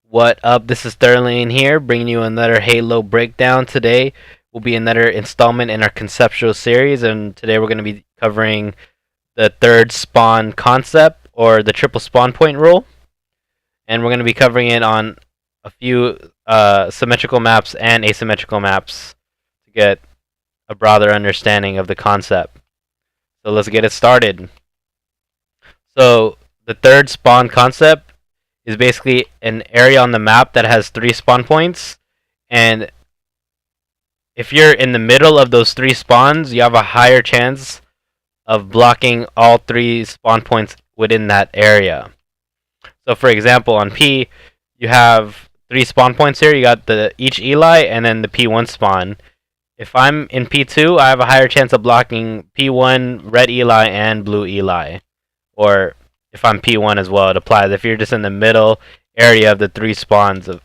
What up? This is Sterling here, bringing you another Halo breakdown. Today will be another installment in our conceptual series, and today we're going to be covering the third spawn concept, or the triple spawn point rule. And we're going to be covering it on a few symmetrical maps and asymmetrical maps to get a broader understanding of the concept. So let's get it started. So, the third spawn concept is basically an area on the map that has 3 spawn points, and if you're in the middle of those 3 spawns, you have a higher chance of blocking all 3 spawn points within that area. So, for example, on P, you have 3 spawn points here. You got the each Eli and then the P1 spawn. If I'm in P2, I have a higher chance of blocking P1, red Eli, and blue Eli. Or if I'm P1 as well, it applies. If you're just in the middle area of the 3 spawns of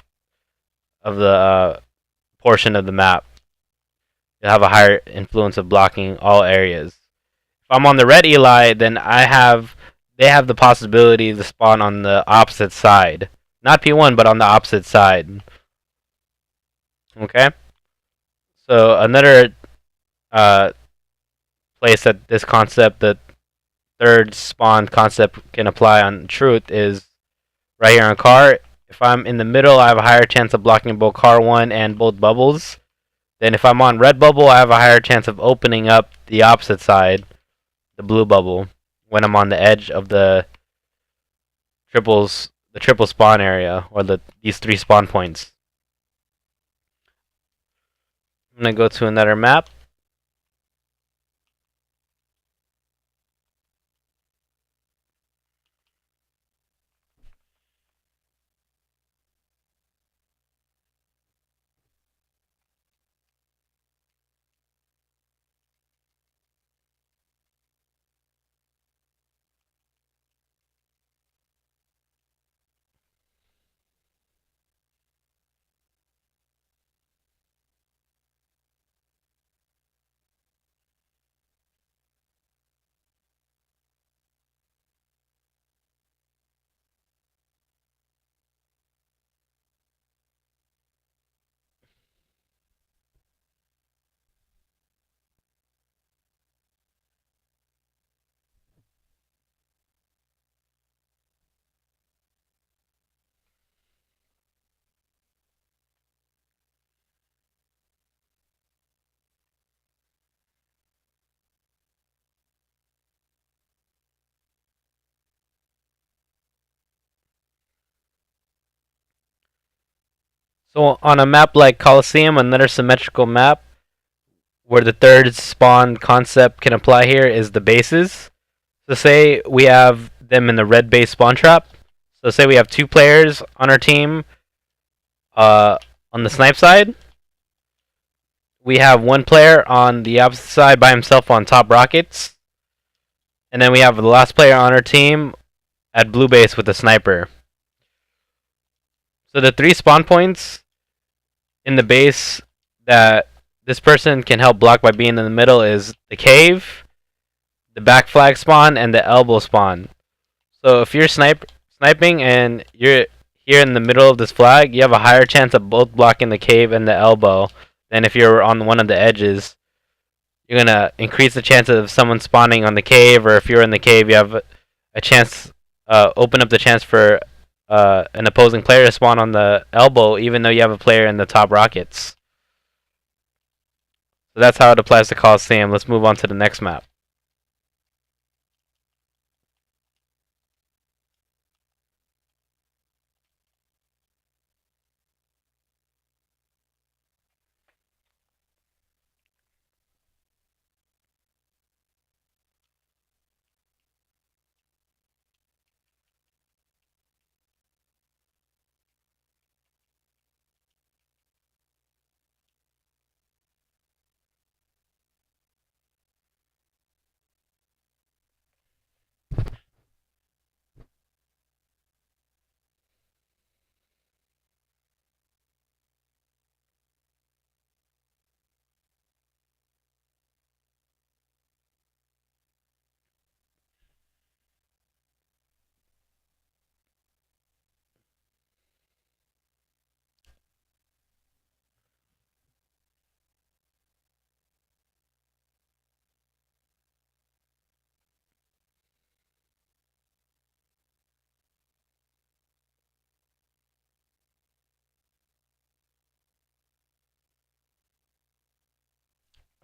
the portion of the map, you'll have a higher influence of blocking all areas. If I'm on the red Eli, then they have the possibility to spawn on the opposite side. Not P1, but on the opposite side. Okay? So another uh, place that this concept, the third spawn concept, can apply on truth is right here on car. If I'm in the middle, I have a higher chance of blocking both car 1 and both bubbles. Then if I'm on red bubble, I have a higher chance of opening up the opposite side, the blue bubble, when I'm on the edge of the triple spawn area, or these 3 spawn points. I'm gonna go to another map. So on a map like Coliseum, another symmetrical map where the third spawn concept can apply here is the bases. So say we have them in the red base spawn trap. So say we have 2 players on our team. On the snipe side, we have 1 player on the opposite side by himself on top rockets, and then we have the last player on our team at blue base with a sniper. So the 3 spawn points in the base that this person can help block by being in the middle is the cave, the back flag spawn, and the elbow spawn. So if you're sniping and you're here in the middle of this flag, you have a higher chance of both blocking the cave and the elbow than if you're on one of the edges. You're gonna increase the chance of someone spawning on the cave, or if you're in the cave, you have a chance, open up the chance for an opposing player to spawn on the elbow, even though you have a player in the top rockets. So that's how it applies to Coliseum. Let's move on to the next map.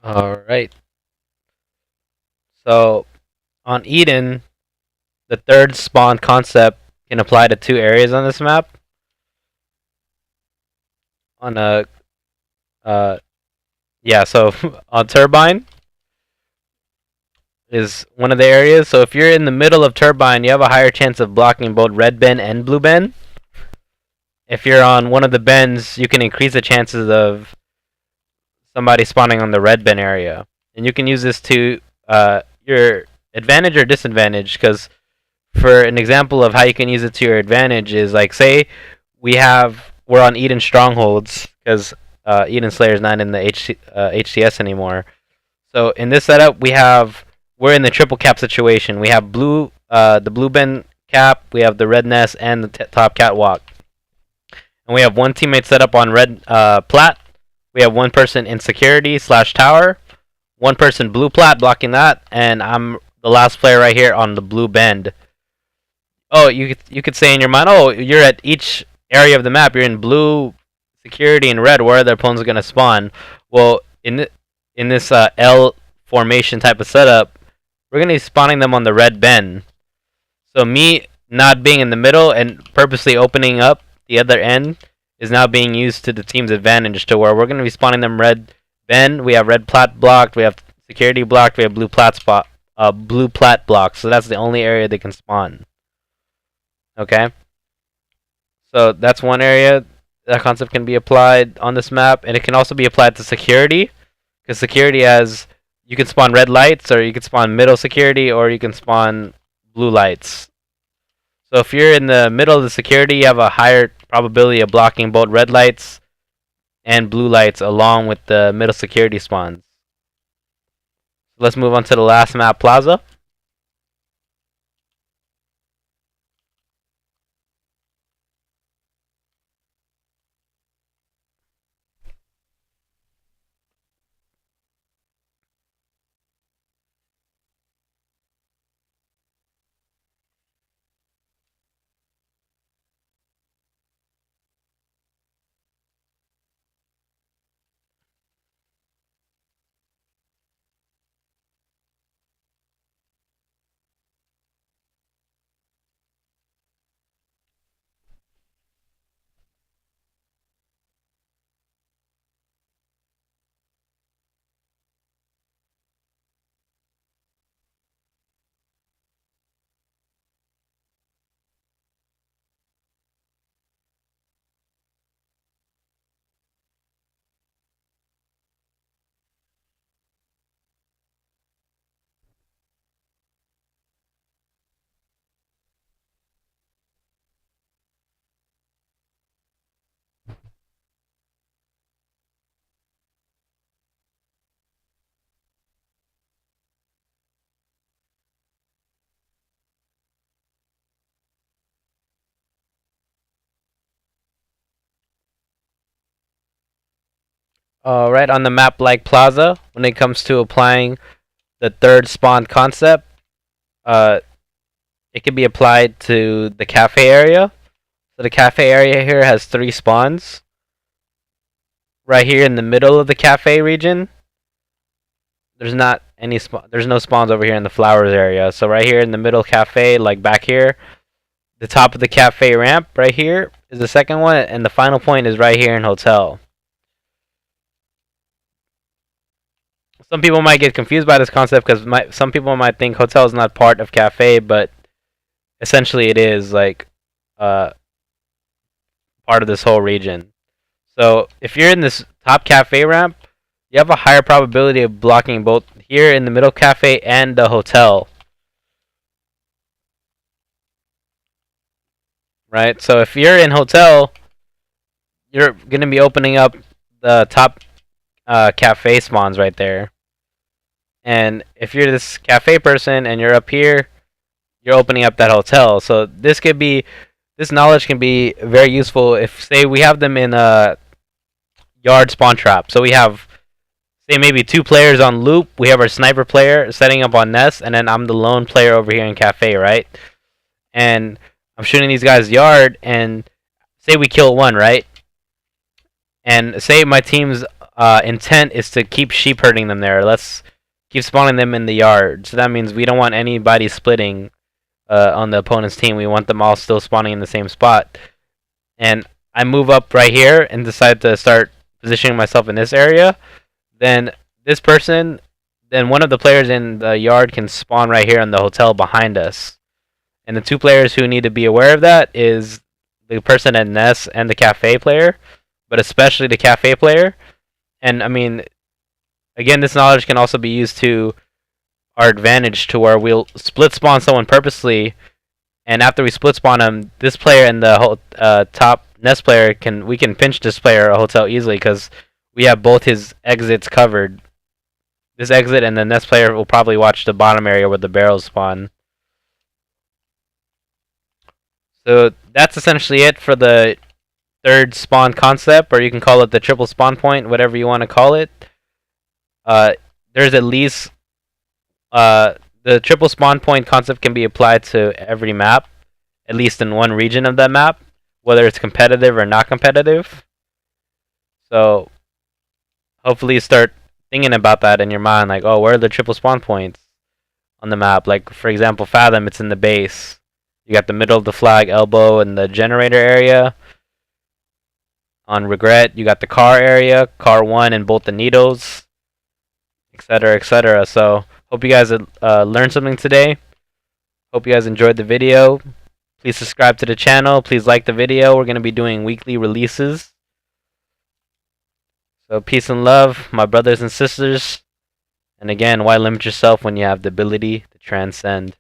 Alright. So on Eden, the third spawn concept can apply to two areas on this map. On a yeah, so on Turbine is one of the areas. So if you're in the middle of Turbine, you have a higher chance of blocking both red Ben and blue Ben. If you're on one of the bends, you can increase the chances of somebody spawning on the red Ben area. And you can use this to your advantage or disadvantage, because for an example of how you can use it to your advantage is like, say we're on Eden Strongholds, because Eden Slayer is not in the HCS anymore. So in this setup, we're in the triple cap situation. We have the blue Ben cap, we have the red nest, and the top catwalk. And we have one teammate set up on red plat. We have one person in security / tower, one person blue plat blocking that, and I'm the last player right here on the blue bend. Oh, you could say in your mind, oh, you're at each area of the map. You're in blue, security, and red. Where are the opponents gonna spawn? Well, in this L formation type of setup, we're gonna be spawning them on the red bend. So me not being in the middle and purposely opening up the other end is now being used to the team's advantage, to where we're gonna be spawning them red bend. We have red plat blocked. We have security blocked. We have blue plat blocked. So that's the only area they can spawn. Okay, so that's one area that concept can be applied on this map, and it can also be applied to security, because security you can spawn red lights, or you can spawn middle security, or you can spawn blue lights. So if you're in the middle of the security, you have a higher probability of blocking both red lights and blue lights along with the middle security spawns. Let's move on to the last map, Plaza. Right on the map like Plaza, when it comes to applying the third spawn concept, uh, it can be applied to the cafe area. So the cafe area here has 3 spawns. Right here in the middle of the cafe region, there's no spawns over here in the flowers area. So right here in the middle cafe, like back here, the top of the cafe ramp right here is the second one, and the final point is right here in hotel. Some people might get confused by this concept, because some people might think hotel is not part of cafe, but essentially it is, like, part of this whole region. So if you're in this top cafe ramp, you have a higher probability of blocking both here in the middle cafe and the hotel. Right? So if you're in hotel, you're going to be opening up the top cafe spawns right there. And if you're this cafe person and you're up here, you're opening up that hotel. So this knowledge can be very useful if, say, we have them in a yard spawn trap. So we have, say, maybe 2 players on loop. We have our sniper player setting up on nest, and then I'm the lone player over here in cafe, right? And I'm shooting these guys yard, and say we kill one, right? And say my team's intent is to keep sheep herding them there. Let's keep spawning them in the yard. So that means we don't want anybody splitting on the opponent's team. We want them all still spawning in the same spot. And I move up right here and decide to start positioning myself in this area. Then this person, then one of the players in the yard can spawn right here in the hotel behind us. And the two players who need to be aware of that is the person at Ness and the cafe player, but especially the cafe player. And I mean, again, this knowledge can also be used to our advantage, to where we'll split spawn someone purposely, and after we split spawn them, this player and the top Nest player we can pinch this player a hotel easily because we have both his exits covered. This exit and the Nest player will probably watch the bottom area where the barrels spawn. So that's essentially it for the third spawn concept, or you can call it the triple spawn point, whatever you want to call it. There's at least the triple spawn point concept can be applied to every map, at least in one region of that map, whether it's competitive or not competitive. So hopefully you start thinking about that in your mind, like, oh, where are the triple spawn points on the map? Like, for example, Fathom, it's in the base. You got the middle of the flag, elbow, and the generator area. On Regret, you got the car area, car 1, and both the needles, etc., etc. So hope you guys learned something today. Hope you guys enjoyed the video. Please subscribe to the channel. Please like the video. We're going to be doing weekly releases. So peace and love, my brothers and sisters. And again, why limit yourself when you have the ability to transcend?